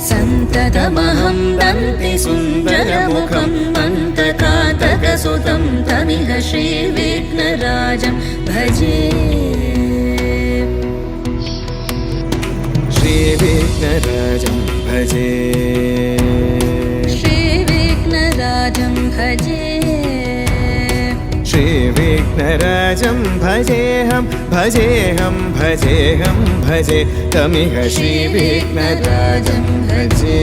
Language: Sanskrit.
सन्ततमहं दन्ति सुन्दरमुखं मन्तकातकसुतं तमिह श्रीविघ्नराजं भजे श्रीविघ्नराजं भजे श्रीविघ्नराजं भजे श्रीविघ्नराजं भजेऽहं भजेऽहं भजेऽहं भजे तमिह श्रीविघ्नराजं भजे